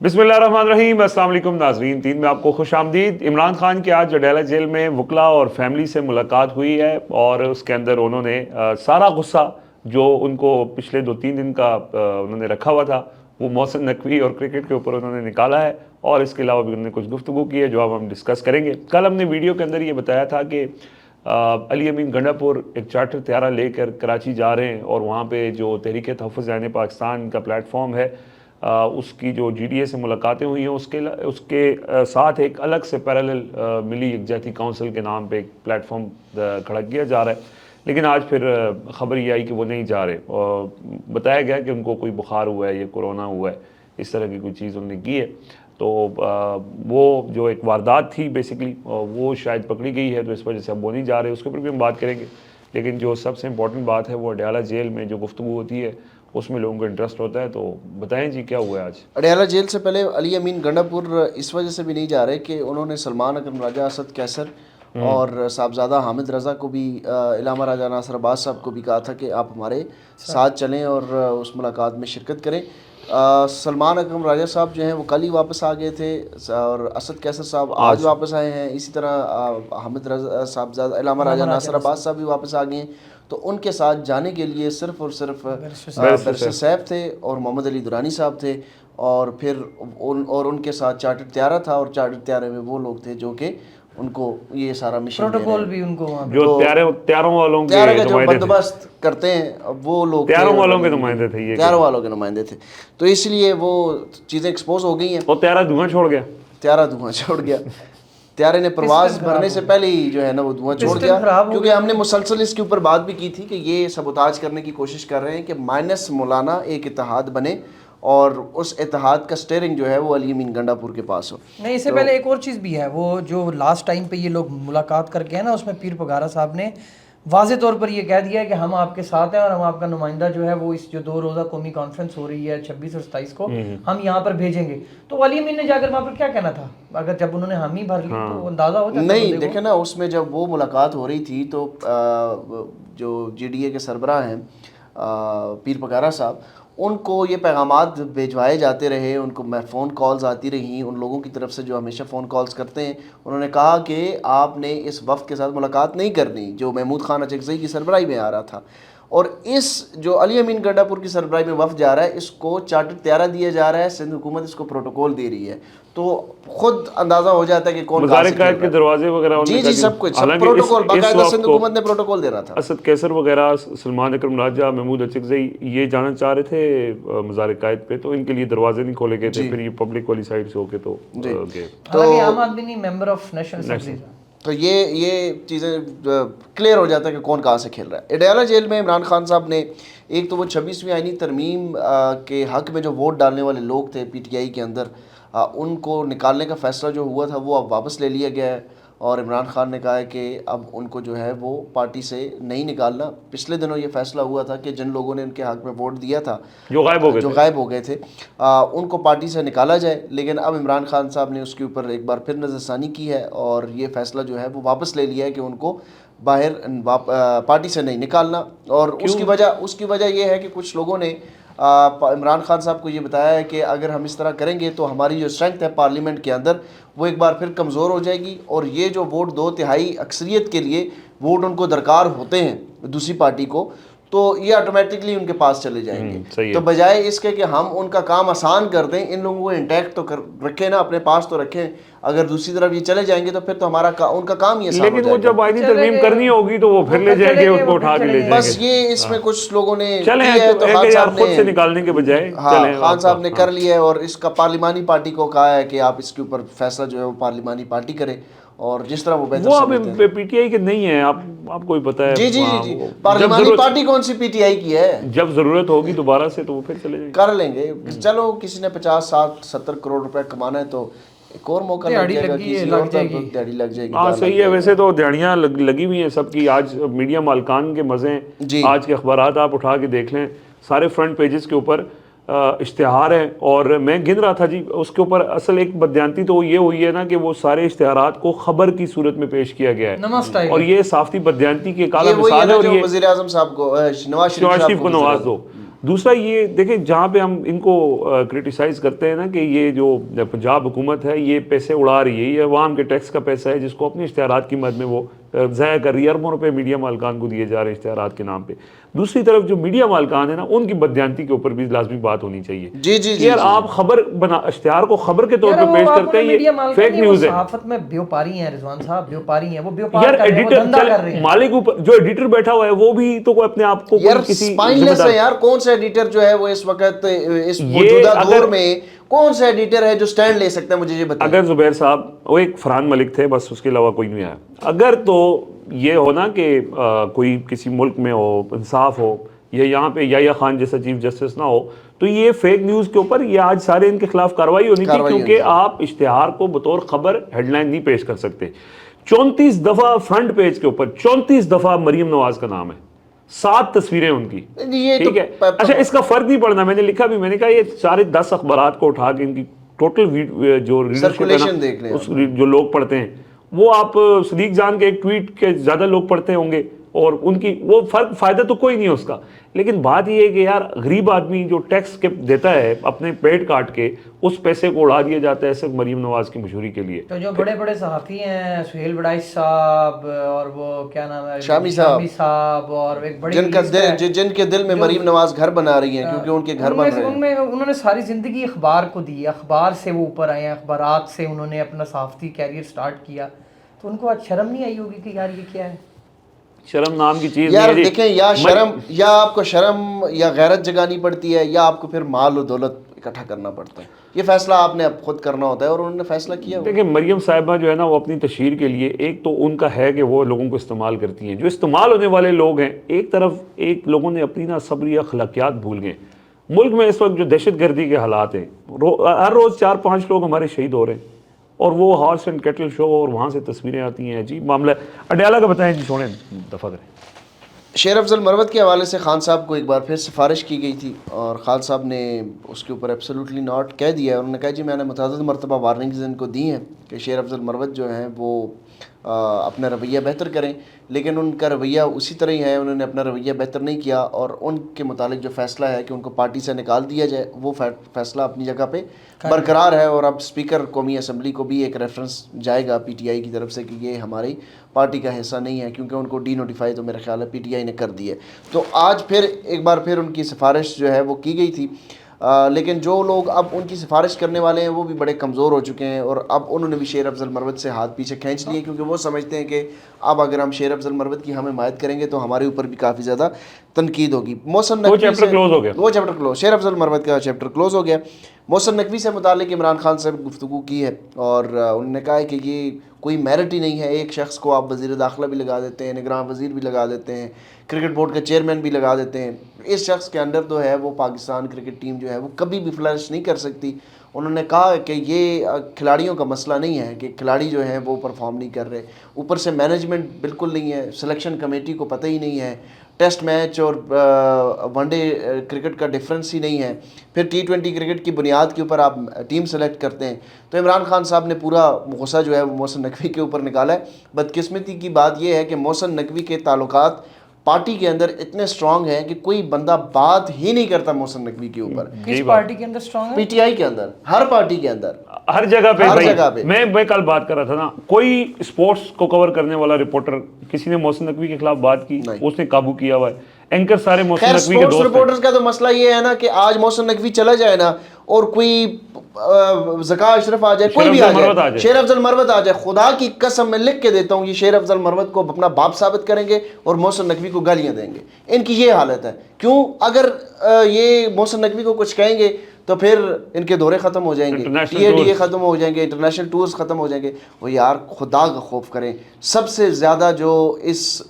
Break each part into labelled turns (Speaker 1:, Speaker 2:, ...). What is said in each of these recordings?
Speaker 1: बिस्मिल्लाहिर्रहमानिर्रहीम। अस्सलाम वालेकुम नाज़रीन, 3 में आपको खुश आमदीद। इमरान खान की आज अडयाला जेल में वकला और फैमिली से मुलाकात हुई है और उसके अंदर उन्होंने सारा गुस्सा जो उनको पिछले 2-3 दिन का उन्होंने रखा हुआ था वो मोहसिन नकवी और क्रिकेट के ऊपर उन्होंने निकाला है, और इसके अलावा भी उन्होंने कुछ गुफ्तगू की है जो अब हम डिस्कस करेंगे। कल हमने वीडियो के अंदर ये बताया था कि अली अमीन गंडापुर एक चार्टर त्यारा लेकर कराची जा रहे हैं और वहाँ पे जो तहरीक तहफ़्फ़ुज़ ऐन पाकिस्तान का प्लेटफॉर्म है उसकी जो GDA से मुलाकातें हुई हैं उसके साथ एक अलग से पैरेलल मिली यकजहती काउंसिल के नाम पे एक प्लेटफॉर्म खड़ा किया जा रहा है। लेकिन आज फिर ख़बर ये आई कि वो नहीं जा रहे, और बताया गया कि उनको कोई बुखार हुआ है या कोरोना हुआ है, इस तरह की कोई चीज़ उन्होंने की है। तो वो जो एक वारदात थी बेसिकली वो शायद पकड़ी गई है, तो इस वजह से अब वो नहीं जा रहे, उसके ऊपर भी हम बात करेंगे। लेकिन जो सबसे इम्पोर्टेंट बात है वो अडयाला जेल में जो गुफ्तगू होती है उसमें लोगों को इंटरेस्ट होता है। तो बताएं जी क्या हुआ है आज
Speaker 2: अडयाला जेल से? पहले अली अमीन गंडापुर इस वजह से भी नहीं जा रहे कि उन्होंने सलमान अकरम राजा, असद कैसर और साहबजादा हामिद रज़ा को भी, इलामा राजा नासिर अब्बास साहब को भी कहा था कि आप हमारे साथ चलें और उस मुलाकात में शिरकत करें। सलमान अकरम राजा साहब जो हैं वो कल ही वापस आ गए थे और असद कैसर साहब आज वापस आए हैं। इसी तरह हामिद रज़ा साहबजादा, इलामा राजा नासिर अब्बास साहब भी वापस आ गए हैं। तो उनके साथ जाने के लिए सिर्फ़ और सिर्फ बैरिस्टर साहब थे और मोहम्मद अली दुरानी साहब थे, और फिर उनके साथ चार्टर त्यारा था, और चार्टर त्यारे में वो लोग थे जो कि उनको ये सारा मिशन
Speaker 3: प्रोटोकॉल भी उनको
Speaker 1: जो त्यारों वालों
Speaker 2: के जो बंदोबस्त करते हैं वो लोग
Speaker 1: त्यारों वालों के नुमाइंदे थे, ये
Speaker 2: त्यारों वालों के नुमाइंदे थे। तो इसलिए वो चीज़ें एक्सपोज हो गई हैं।
Speaker 1: और त्यारा धुआं छोड़ गया,
Speaker 2: त्यारे ने परवाज़ भरने से पहले ही जो है ना वो धुआं छोड़ गया, क्योंकि हमने मुसलसल इसके ऊपर बात भी की थी कि ये सबोताज करने की कोशिश कर रहे हैं कि माइनस मौलाना एक इत्तेहाद बने और उस इत्तेहाद का स्टीयरिंग जो है वो अली अमीन गंडापुर के पास हो।
Speaker 3: नहीं, इससे पहले एक और चीज़ भी है, वो जो लास्ट टाइम पे ये लोग मुलाकात करके है ना, उसमें पीर पगारा साहब ने वाज़े तौर पर ये कह दिया है कि हम आपके साथ हैं और हम आपका नुमाइंदा जो है वो इस जो 2 रोज़ा कौमी कॉन्फ्रेंस हो रही है 26 और 27 को हम यहाँ पर भेजेंगे। तो अली अमीन ने जाकर वहाँ पर क्या कहना था? अगर जब उन्होंने हामी भर ली तो अंदाज़ा हो जाता।
Speaker 2: नहीं, देखे ना, उसमें जब वो मुलाकात हो रही थी तो जो GDA के सरबराह हैं पीर पगारा साहब, उनको ये पैगामात भिजवाए जाते रहे, उनको फ़ोन कॉल्स आती रहीं उन लोगों की तरफ से जो हमेशा फ़ोन कॉल्स करते हैं। उन्होंने कहा कि आपने इस वफ़द के साथ मुलाकात नहीं करनी जो महमूद खान अचकज़ई की सरबराही में आ रहा था, और इस जो अली अमीन गंडापुर की सरबराही में वफ़द जा रहा है इसको चार्टर त्यारा दिया जा रहा है, सिंध हुकूमत इसको प्रोटोकॉल दे रही है। तो खुद अंदाज़ा हो जाता है कि कौन
Speaker 1: के दरवाजे वगैरह,
Speaker 2: जी सब कुछ, सब प्रोटोकॉल बाकायदा सिंध हुकूमत ने प्रोटोकॉल दे रहा था।
Speaker 1: असद कैसर वगैरह, सलमान अकरम राजा, महमूद अचकज़ई ये जाना चाह रहे थे मज़ार कायद पे, तो इनके लिए दरवाजे नहीं खोले गए थे, फिर ये पब्लिक वाली साइड से होके तो
Speaker 3: आम आदमी नहीं, मेंबर ऑफ नेशनल असेंबली।
Speaker 2: तो ये चीज़ें क्लियर हो जाता है कि कौन कहाँ से खेल रहा है। अडयाला जेल में इमरान खान साहब ने एक तो वो 26वीं आईनी तरमीम के हक़ में जो वोट डालने वाले लोग थे PTI के अंदर, उनको निकालने का फ़ैसला जो हुआ था वो अब वापस ले लिया गया है, और इमरान खान ने कहा है कि अब उनको जो है वो पार्टी से नहीं निकालना। पिछले दिनों ये फ़ैसला हुआ था कि जिन लोगों ने उनके हक़ में वोट दिया था, जो गायब हो गए थे, उनको पार्टी से निकाला जाए। लेकिन अब इमरान खान साहब ने उसके ऊपर एक बार फिर नज़रसानी की है और ये फ़ैसला जो है वो वापस ले लिया है कि उनको बाहर पार्टी से नहीं निकालना। और उसकी वजह ये है कि कुछ लोगों ने इमरान खान साहब को ये बताया है कि अगर हम इस तरह करेंगे तो हमारी जो स्ट्रेंथ है पार्लियामेंट के अंदर वो एक बार फिर कमज़ोर हो जाएगी, और ये जो वोट 2/3 अक्सरियत के लिए वोट उनको दरकार होते हैं दूसरी पार्टी को, तो ये ऑटोमेटिकली उनके पास चले जाएंगे। तो बजाय इसके कि हम उनका काम आसान कर दें, इन लोगों को इंटैक्ट तो रखें ना, अपने पास तो रखें। अगर दूसरी तरफ ये चले जाएंगे तो फिर तो उनका काम ही आसान हो जाएगा।
Speaker 1: लेकिन वो जब आईनी तरमीम करनी होगी तो वो फिर ले जाएंगे, उसको उठा के ले जाएंगे।
Speaker 2: बस ये इसमें कुछ लोगों ने
Speaker 1: किया है, तो खान साहब ने खुद से निकालने के बजाय
Speaker 2: खान साहब ने कर लिया है, और इसका पार्लिमानी पार्टी को कहा है कि आप इसके ऊपर फैसला जो है वो पार्लिमानी पार्टी करे, और जिस तरह वो
Speaker 1: बेहतर PTI के नहीं है, आपको ही पता है।
Speaker 2: जी पार्लिमानी पार्टी कौन सी PTI की है?
Speaker 1: जब जरूरत होगी दोबारा से तो वो फिर चले जाएंगे, कर
Speaker 2: लेंगे। चलो किसी ने 50, 60, 70 करोड़ रुपए कमाना है तो एक और मौका लग जाएगा, दिहाड़ी लग जाएगी।
Speaker 1: हाँ सही है, वैसे तो दिहाड़ियाँ लगी हुई हैं सबकी। आज मीडिया मालकान के मज़े, आज के अखबारात आप उठा के देख लें, सारे फ्रंट पेजेस के ऊपर इश्तिहार है। और मैं गिन रहा था जी, उसके ऊपर असल एक बदयांती तो ये हुई है ना कि वो सारे इश्तिहारात को खबर की सूरत में पेश किया गया है, और ये साफ़ी बदयांती की काला मिसाल है। और ये
Speaker 2: वज़ीर आज़म साहब को नवाज शरीफ को
Speaker 1: नवाज दो, دوسرا یہ دیکھیں جہاں پہ ہم ان کو کرٹیسائز کرتے ہیں نا کہ یہ جو پنجاب حکومت ہے یہ پیسے اڑا رہی ہے، یہ عوام کے ٹیکس کا پیسہ ہے جس کو اپنی اشتہارات کی مد میں وہ ضائع کر رہی ہے، اربوں روپے میڈیا مالکان کو دیے جا رہے ہیں اشتہارات کے نام پہ۔ دوسری طرف جو میڈیا مالکان ہیں نا ان کی بددیانتی کے اوپر بھی لازمی بات ہونی چاہیے
Speaker 2: جی جی
Speaker 1: کہ یار آپ خبر بنا اشتہار کو خبر کے طور پہ پیش کرتے ہیں، یہ فیک نیوز ہے۔
Speaker 3: صحافت میں بیوپاری ہیں رضوان صاحب، بیوپاری ہیں، وہ بیوپار
Speaker 1: یار
Speaker 3: کر رہے ہیں، وہ دھندا کر رہے
Speaker 1: ایڈیٹر
Speaker 3: ہیں۔
Speaker 1: مالک اوپر جو ایڈیٹر بیٹھا ہوا ہے وہ بھی تو کوئی اپنے آپ کو
Speaker 2: یار
Speaker 1: کوئی کسی
Speaker 2: سپائنلیس ہے یار، کون سا ایڈیٹر جو ہے وہ اس وقت اس موجودہ دور میں کون سا ایڈیٹر ہے جو سٹینڈ لے سکتا ہے، مجھے یہ بتائیں۔
Speaker 1: اگر زبیر صاحب وہ ایک فرحان ملک تھے بس، اس کے علاوہ کوئی نہیں آیا۔ اگر تو یہ ہو نا کہ کوئی کسی ملک میں ہو انصاف ہو، یا یہاں پہ یحییٰ خان جیسا چیف جسٹس نہ ہو، تو یہ فیک نیوز کے اوپر یہ آج سارے ان کے خلاف کارروائی ہونی تھی، کیونکہ آپ اشتہار کو بطور خبر ہیڈ لائن نہیں پیش کر سکتے۔ 34 دفعہ فرنٹ پیج کے اوپر 34 دفعہ مریم نواز کا نام ہے، 7 تصویریں ان کی، ٹھیک ہے۔ اچھا اس کا فرق نہیں پڑنا، میں نے لکھا بھی، میں نے کہا یہ سارے 10 اخبارات کو اٹھا کے ان کی ٹوٹل جو
Speaker 2: سرکولیشن دیکھ لیں،
Speaker 1: جو لوگ پڑھتے ہیں وہ آپ صدیق جان کے ایک ٹویٹ کے زیادہ لوگ پڑھتے ہوں گے، اور ان کی وہ فرق فائدہ تو کوئی نہیں ہے اس کا۔ لیکن بات یہ ہے کہ یار غریب آدمی جو ٹیکس کے دیتا ہے اپنے پیٹ کاٹ کے، اس پیسے کو اڑا دیا جاتا ہے صرف مریم نواز کی مشہوری کے لیے۔
Speaker 3: تو جو بڑے بڑے صحافی ہیں، سہیل بڑائچ صاحب اور وہ کیا نام ہے
Speaker 2: شامی
Speaker 3: صاحب، اور ایک بڑی
Speaker 2: جن کے دل میں مریم نواز گھر بنا رہی ہیں کیونکہ ان کے گھر بن رہے ہیں،
Speaker 3: انہوں نے ساری زندگی اخبار کو دی، اخبار سے وہ اوپر آئے ہیں، اخبارات سے انہوں نے اپنا صحافتی کیریئر سٹارٹ کیا، تو ان کو آج شرم نہیں آئی ہوگی کہ یار یہ کیا ہے؟
Speaker 1: شرم نام کی چیز
Speaker 2: یار دیکھیں، یا شرم، یا آپ کو شرم یا غیرت جگانی پڑتی ہے، یا آپ کو پھر مال و دولت اکٹھا کرنا پڑتا ہے۔ یہ فیصلہ آپ نے اب خود کرنا ہوتا ہے، اور انہوں نے فیصلہ کیا۔
Speaker 1: دیکھیں مریم صاحبہ جو ہے نا وہ اپنی تشہیر کے لیے، ایک تو ان کا ہے کہ وہ لوگوں کو استعمال کرتی ہیں، جو استعمال ہونے والے لوگ ہیں ایک طرف، ایک لوگوں نے اپنی نا صبری اخلاقیات بھول گئے۔ ملک میں اس وقت جو دہشت گردی کے حالات ہیں، ہر روز 4-5 لوگ ہمارے شہید ہو رہے ہیں، اور وہ ہارس اینڈ کیٹل شو، اور وہاں سے تصویریں آتی ہیں۔ عجیب معاملہ ہے۔ اڈیالہ کا بتائیں جی، چھوڑیں دفعہ کریں۔
Speaker 2: شیر افضل مروت کے حوالے سے خان صاحب کو ایک بار پھر سفارش کی گئی تھی، اور خان صاحب نے اس کے اوپر ایبسولوٹلی ناٹ کہہ دیا ہے۔ انہوں نے کہا جی میں نے متعدد مرتبہ وارننگز ان کو دی ہیں کہ شیر افضل مروت جو ہیں وہ اپنا رویہ بہتر کریں، لیکن ان کا رویہ اسی طرح ہی ہے، انہوں نے اپنا رویہ بہتر نہیں کیا، اور ان کے متعلق جو فیصلہ ہے کہ ان کو پارٹی سے نکال دیا جائے، وہ فیصلہ اپنی جگہ پہ برقرار ہے۔ اور اب اسپیکر قومی اسمبلی کو بھی ایک ریفرنس جائے گا پی ٹی آئی کی طرف سے کہ یہ ہماری پارٹی کا حصہ نہیں ہے، کیونکہ ان کو ڈی نوٹیفائی تو میرے خیال ہے پی ٹی آئی نے کر دی ہے۔ تو آج پھر ایک بار پھر ان کی سفارش جو ہے وہ کی گئی تھی، لیکن جو لوگ اب ان کی سفارش کرنے والے ہیں وہ بھی بڑے کمزور ہو چکے ہیں، اور اب انہوں نے بھی شیر افضل مروت سے ہاتھ پیچھے کھینچ لیے، کیونکہ وہ سمجھتے ہیں کہ اب اگر ہم شیر افضل مروت کی ہم حمایت کریں گے تو ہمارے اوپر بھی کافی زیادہ تنقید ہوگی۔ محسن نقوی وہ چیپٹر کلوز، شیر افضل مروت کا چیپٹر کلوز ہو گیا۔ محسن نقوی سے متعلق عمران خان سے گفتگو کی ہے، اور انہوں نے کہا ہے کہ یہ کوئی میرٹ ہی نہیں ہے، ایک شخص کو آپ وزیر داخلہ بھی لگا دیتے ہیں، نگراں وزیر بھی لگا دیتے ہیں، کرکٹ بورڈ کا چیئرمین بھی لگا دیتے ہیں، اس شخص کے اندر جو ہے وہ پاکستان کرکٹ ٹیم جو ہے وہ کبھی بھی فلرش نہیں کر سکتی۔ انہوں نے کہا کہ یہ کھلاڑیوں کا مسئلہ نہیں ہے کہ کھلاڑی جو ہیں وہ پرفارم نہیں کر رہے، اوپر سے مینجمنٹ بالکل نہیں ہے، سلیکشن کمیٹی کو پتہ ہی نہیں ہے، ٹیسٹ میچ اور ون ڈے کرکٹ کا ڈفرینس ہی نہیں ہے، پھر T20 کرکٹ کی بنیاد کے اوپر آپ ٹیم سلیکٹ کرتے ہیں۔ تو عمران خان صاحب نے پورا غصہ جو ہے وہ محسن نقوی کے اوپر نکالا ہے۔ بدقسمتی کی بات یہ ہے کہ محسن نقوی کے تعلقات پارٹی کے اندر اتنے سٹرونگ ہیں کہ کوئی بندہ بات ہی نہیں کرتا محسن نقوی کے اوپر۔
Speaker 3: کس پارٹی کے اندر سٹرونگ ہے؟
Speaker 2: پی ٹی آئی کے اندر، ہر پارٹی کے اندر،
Speaker 1: ہر جگہ پہ۔
Speaker 2: ہر جگہ پہ
Speaker 1: میں کل بات کر رہا تھا نا، کوئی اسپورٹس کو کور کرنے والا رپورٹر کسی نے محسن نقوی کے خلاف بات کی، اس نے قابو کیا ہوا ہے۔ اینکر سارے محسن نقوی کے دوست ہیں۔
Speaker 2: رپورٹرز کا تو مسئلہ یہ ہے نا کہ آج محسن نقوی چلا جائے نا، اور کوئی زکا اشرف آ جائے، کوئی بھی آ جائے، شیر افضل مروت آ جائے، خدا کی قسم میں لکھ کے دیتا ہوں یہ شیر افضل مروت کو اپنا باپ ثابت کریں گے اور محسن نقوی کو گالیاں دیں گے۔ ان کی یہ حالت ہے۔ کیوں؟ اگر یہ محسن نقوی کو کچھ کہیں گے تو پھر ان کے دورے ختم ہو جائیں گے، ٹی ختم ہو جائیں گے، انٹرنیشنل ٹورز ختم ہو جائیں گے۔ وہ یار خدا کا خوف کریں، سب سے زیادہ جو اس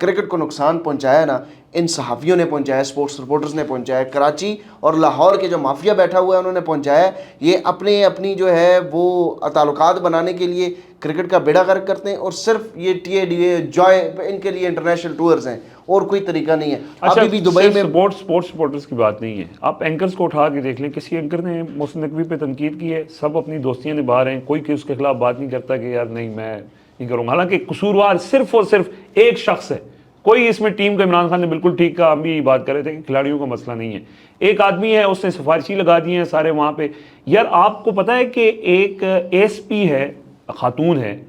Speaker 2: کرکٹ کو نقصان پہنچایا نا، ان صحافیوں نے پہنچایا، سپورٹس رپورٹرز نے پہنچایا، کراچی اور لاہور کے جو مافیا بیٹھا ہوا ہے انہوں نے پہنچایا۔ یہ اپنی جو ہے وہ تعلقات بنانے کے لیے کرکٹ کا بیڑا غرق کرتے ہیں، اور صرف یہ TADA جوائے ان کے لیے انٹرنیشنل ٹورز ہیں، اور کوئی طریقہ نہیں ہے۔ ابھی بھی دبئی میں
Speaker 1: سپورٹس سپورٹرز کی بات نہیں ہے، آپ اینکرز کو اٹھا کے دیکھ لیں، کسی اینکر نے محسن نقوی پہ تنقید کی ہے؟ سب اپنی دوستیاں نبھا رہے ہیں، کوئی اس کے خلاف بات نہیں کرتا کہ یار نہیں میں نہیں کروں گا، حالانکہ قصوروار صرف اور صرف ایک شخص ہے कोई इसमें टीम का, इमरान खान ने बिल्कुल ठीक कहा, हम भी यही बात कर रहे थे कि खिलाड़ियों का मसला नहीं है। एक आदमी है, उसने सिफारिशी लगा दी है सारे वहाँ पे। यार आपको पता है कि एक एएसपी है, खातून है,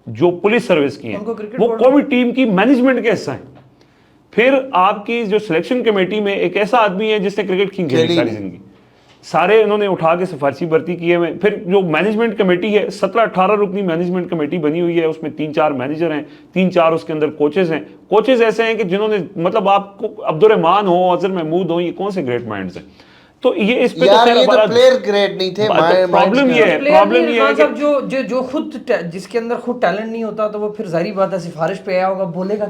Speaker 1: जो पुलिस सर्विस की है, वो कौमी टीम की मैनेजमेंट के हिस्सा है। फिर आपकी जो सिलेक्शन कमेटी में एक ऐसा आदमी है जिसने क्रिकेट खेली सारी जिंदगी, सारे इन्होंने उठा के सिफारशी भर्ती किए हुए। फिर जो मैनेजमेंत कमेटी है, 17-18 रुकनी मैनेजमेंट कमेटी बनी हुई है, उसमें 3-4 मैनेजर हैं, 3-4 उसके अंदर कोचेज हैं। कोचेज ऐसे हैं कि जिन्होंने, मतलब आपको अब्दुर्रहमान हो, अजहर महमूद हो, ये कौन से ग्रेट माइंड्स हैं। तो ये इस पे
Speaker 2: यार ये तो प्लेयर ग्रेट नहीं थे।
Speaker 1: प्रॉब्लम ये है
Speaker 3: कि जो खुद जिसके अंदर खुद टैलेंट नहीं होता तो वो फिर जाहिर बात है सिफारिश पे आया होगा, बोलेगा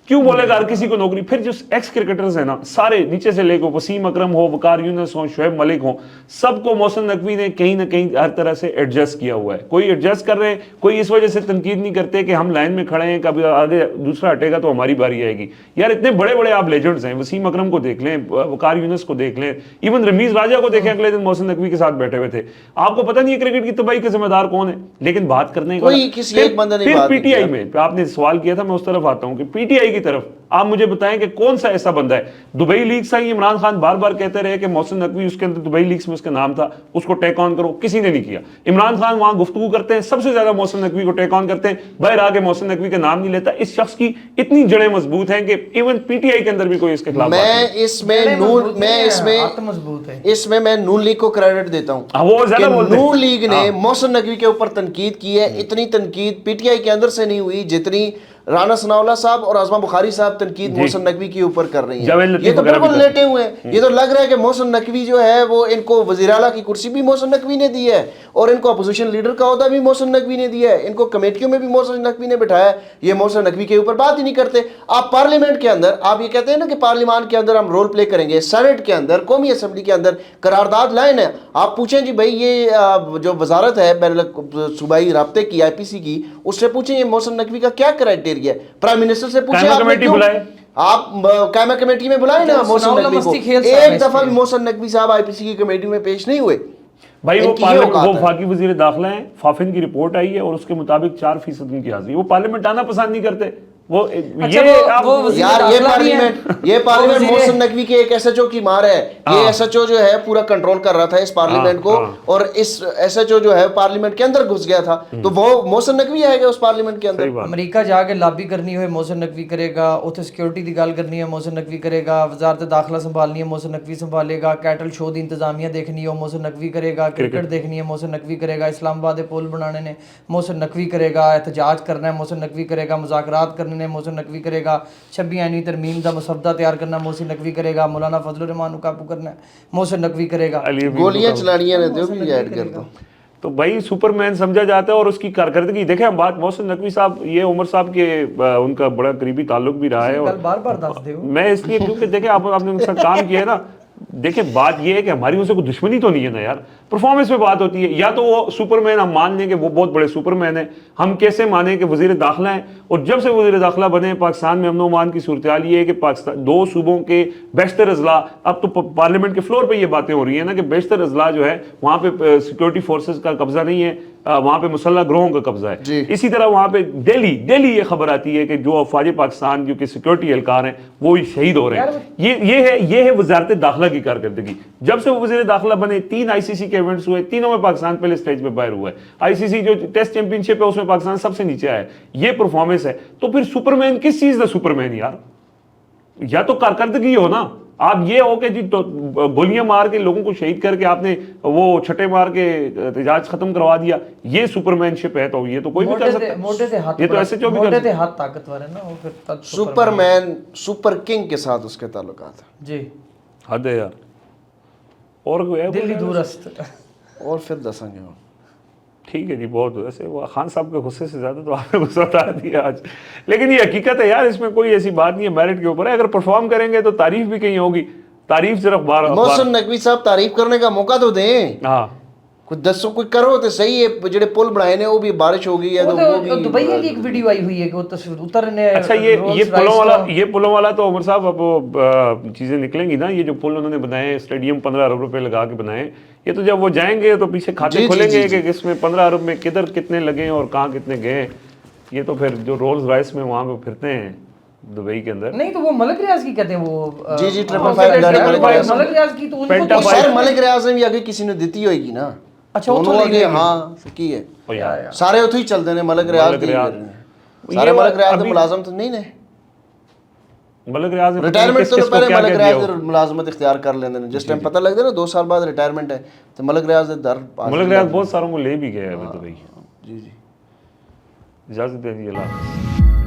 Speaker 3: क्यों
Speaker 1: बोलेगा हर किसी को नौकरी। फिर जो एक्स क्रिकेटर्स हैं ना सारे नीचे से लेकर, वसीम अकरम हो, वकार यूनुस हो, शुएब मलिक हो, सबको मोहसिन नकवी ने कहीं ना कहीं हर तरह से एडजस्ट किया हुआ है। कोई एडजस्ट कर रहे हैं, कोई इस वजह से तनकीद नहीं करते कि हम लाइन में खड़े हैं, कभी आगे दूसरा हटेगा तो हमारी बारी आएगी। यार इतने बड़े बड़े आप लेजेंड्स हैं, वसीम अकरम को देख लें, वकार यूनुस को देख लें, इवन रमीज राजा को देखें, अगले दिन मोहसिन नकवी के साथ बैठे हुए थे। आपको पता नहीं है क्रिकेट की तबाही के जिम्मेदार कौन है, लेकिन बात करने का फिर पीटीआई में आपने सवाल किया था, मैं उस तरफ आता हूँ कि पीटीआई की तरफ आप मुझे बताएं कि कौन सा ऐसा बंदा है। दुबई लीग से ही इमरान खान बार बार कहते रहे कि मोहसिन नकवी उसके अंदर दुबई लीग्स में उसका नाम था, उसको टेक ऑन करो, किसी ने नहीं किया। इमरान खान वहां गुफ्तगू करते हैं, सबसे ज्यादा मोहसिन नकवी को टेक ऑन करते हैं, बाहर आके मोहसिन नकवी का नाम नहीं लेता। इस शख्स की इतनी जड़ें मजबूत हैं कि इवन पीटीआई के अंदर भी कोई इसके खिलाफ
Speaker 2: इसमें मैं नून लीग को क्रेडिट देता हूं।
Speaker 1: वो ज्यादा बोलते हैं।
Speaker 2: नून लीग ने मोहसिन नकवी के ऊपर तनकीद की है, इतनी तनकीद पीटीआई के अंदर से नहीं हुई जितनी राना सनाउल्लाह साहब और आजमा बुखारी साहब तनकीद मोहसिन नकवी के ऊपर कर रही हैं। ये तो बिल्कुल लेटे हुए हैं। ये तो लग रहा है कि मोहसिन नकवी जो है वो इनको वज़ीर आला की कुर्सी भी मोहसिन नकवी ने दी है और इनको अपोजिशन लीडर का ओहदा भी मोहसिन नकवी ने दिया है, इनको कमेटियों में भी मोहसिन नकवी ने बिठाया। ये मोहसिन नकवी के ऊपर बात ही नहीं करते। आप पार्लियामेंट के अंदर आप ये कहते हैं ना कि पार्लियामान के अंदर हम रोल प्ले करेंगे, सेनेट के अंदर, कौमी असम्बली के अंदर करारदाद लाइन है। आप पूछें जी भाई ये जो वजारत है सूबाई राब्ते की, IPC की, उससे पूछें ये मोहसिन नकवी का क्या क्राइटेरिया है। प्राइम मिनिस्टर से पूछे आप कायमा कमेटी में बुलाए ना मोहसिन नकवी को। एक दफा भी मोहसिन नकवी साहब IPC की कमेटी में पेश नहीं हुए
Speaker 1: भाई। वो वफाकी वजीर दाखिला है, फाफिन की रिपोर्ट आई है और उसके मुताबिक 4% उनकी हाजिरी। वो पार्लियामेंट आना पसंद नहीं करते। वो
Speaker 2: अच्छा, ये पार्लियामेंट मोहसिन नकवी के एक SHO की मार है। ये SHO जो है पूरा कंट्रोल कर रहा था इस पार्लियामेंट को और इस SHO जो है पार्लियामेंट के अंदर घुस गया था, तो वो मोहसिन नकवी आएगा उस पार्लियामेंट के अंदर।
Speaker 3: अमेरिका जाके लॉबी करनी हो मोहसिन नकवी करेगा, उथे सिक्योरिटी की गल करनी है मोहसिन नकवी करेगा, वजारत दाखिला संभालनी है मोहसिन नकवी संभालेगा, कैटल शो की इंतजामिया देखनी हो मोहसिन नकवी करेगा, क्रिकेट देखनी है मोहसिन नकवी करेगा, इस्लामाबाद पुल बनाने ने मोहसिन नकवी करेगा, एहतजाज करना है मोहसिन नकवी करेगा, मुज़ाकरात करने ने मोहसिन नकवी करेगा, 26 आईनी तरमीम का मसवदा तैयार करना मोहसिन नकवी करेगा, मौलाना फजलुर रहमान को काबू करना है मोहसिन नकवी करेगा,
Speaker 2: गोलियां चलानियां ने तो भी ऐड कर दो।
Speaker 1: तो भाई सुपरमैन समझा जाता है और उसकी कारकर्दगी देखें। हम बात मोहसिन नकवी साहब, ये उमर साहब के उनका बड़ा करीबी ताल्लुक भी रहा है और
Speaker 3: बार-बार दस दे
Speaker 1: मैं इसलिए क्योंकि देखें आपने उनके साथ काम किया है ना। देखिए बात ये है कि हमारी उनसे कोई दुश्मनी तो नहीं है ना यार, परफॉर्मेंस पे बात होती है। या तो वो सुपरमैन हम मान लें कि वो बहुत बड़े सुपरमैन है, हम कैसे माने कि वजीर दाखिला है और जब से वजीर दाखिला बने पाकिस्तान में अमन अमान की सूरत हाल ये है कि पाकिस्तान 2 सूबों के बेशतर अजला, अब तो पार्लियामेंट के फ्लोर पे ये बातें हो रही है ना कि बेशतर अजला जो है वहाँ पे सिक्योरिटी फोर्सेज का कब्जा नहीं है, वहाँ पे मुसल्लह ग्रोहों का कब्जा है। इसी तरह वहाँ पे डेली ये खबर आती है कि जो अफवाज पाकिस्तान जो कि सिक्योरिटी एहलकार हैं वो शहीद हो रहे हैं। ये है वजारत दाखिला की कारकर्दगी। जब से वो वज़ीर दाखिला बने 3 ICC के इवेंट्स हुए, तीनों में पाकिस्तान पहले स्टेज पे बाहर हुआ है। ICC जो टेस्ट चैंपियनशिप है उसमें पाकिस्तान सबसे नीचे आया है। ये परफॉर्मेंस है तो फिर सुपरमैन किस चीज का सुपरमैन यार? या तो कारकर्दगी हो ना, आप ये हो कि जी तो गोलियां मार के लोगों को शहीद करके आपने वो छठे मार के एहतजाज खत्म करवा दिया, ये सुपरमैनशिप है? तो ये तो कोई भी कर सकता है। ये तो ऐसे
Speaker 3: मोटे थे हाथ ताकतवर है ना वो, फिर
Speaker 2: सुपरमैन सुपर किंग के साथ उसके ताल्लुकात
Speaker 3: जी
Speaker 1: हद है यार। और
Speaker 3: दिल्ली दूरस्त
Speaker 2: और फिर दसेंगे हम।
Speaker 1: ठीक है जी, बहुत वैसे वो खान साहब के गुस्से से ज़्यादा तो आपने गुस्सा उतार दिया आज, लेकिन ये हकीकत है यार, इसमें कोई ऐसी बात नहीं है, मेरिट के ऊपर है। अगर परफॉर्म करेंगे तो तारीफ भी कहीं होगी, तारीफ सिर्फ
Speaker 2: मोहसिन नकवी साहब तारीफ करने का मौका तो दें।
Speaker 1: हाँ
Speaker 2: कुछ दसो कोई करो तो सही है। जेडे पुल बनाए ने वो भी बारिश हो गई है तो वो भी
Speaker 3: दुबई की एक वीडियो आई हुई है कि वो तस्वीर उतरने।
Speaker 1: अच्छा ये पुलों वाला तो उमर साहब अब चीजें निकलेंगी ना। ये जो पुल उन्होंने बनाए स्टेडियम 15 अरब रुपए लगा के बनाए, ये तो जब वो जाएंगे तो पीछे खाते खोलेंगे कि इसमें 15 अरब में किधर कितने लगे और कहाँ कितने गए। ये तो फिर जो रोल्स रॉयस में वहाँ पे फिरते हैं दुबई के अंदर।
Speaker 3: नहीं तो वो मलिक रियाज की कहते हैं वो
Speaker 2: जी, 555 गाड़ी
Speaker 3: मलिक रियाज की तो उनको
Speaker 2: तो सर मलिक रियाज ने भी आगे किसी ने दी होगी ना।
Speaker 3: अच्छा,
Speaker 2: वो
Speaker 3: ਉੱਥੋਂ
Speaker 2: आगे हाँ की है
Speaker 1: ओ यार
Speaker 2: सारे ਉੱਥੇ ਹੀ ਚੱਲਦੇ ਨੇ ਮਲਿਕ ਰਿਆਜ਼
Speaker 1: मलिक
Speaker 2: ਦੀ
Speaker 1: रियाज
Speaker 2: ਸਾਰੇ
Speaker 1: ये
Speaker 2: ਮਲਿਕ ਰਿਆਜ਼ ਦੇ
Speaker 1: अभी-
Speaker 2: ਮੁਲਾਜ਼ਮ ਤਾਂ ਨਹੀਂ ਨੇ
Speaker 1: मलिक रियाज ने पता नहीं
Speaker 2: ਰਿਟਾਇਰਮੈਂਟ
Speaker 1: किस
Speaker 2: ਤੋਂ
Speaker 1: किस को
Speaker 2: ਪਹਿਲੇ
Speaker 1: क्या
Speaker 2: ਮਲਿਕ
Speaker 1: क्या
Speaker 2: ਰਿਆਜ਼
Speaker 1: दिया
Speaker 2: ਦੀ ਮੁਲਾਜ਼ਮਤ ਇਖਤਿਆਰ ਕਰ ਲੈਂਦੇ ਨੇ ਜਿਸ ਟਾਈਮ ਪਤਾ ਲੱਗਦਾ ਨਾ 2 ਸਾਲ ਬਾਅਦ ਰਿਟਾਇਰਮੈਂਟ ਹੈ ਤੇ ਮਲਿਕ ਰਿਆਜ਼ ਦੇ ਦਰ
Speaker 1: हो। मलिक रियाज बहुत सारों को ले भी गए अभी दुबई।
Speaker 2: जी जी
Speaker 1: इजाजत दे दी, अल्लाह हाफ़िज़।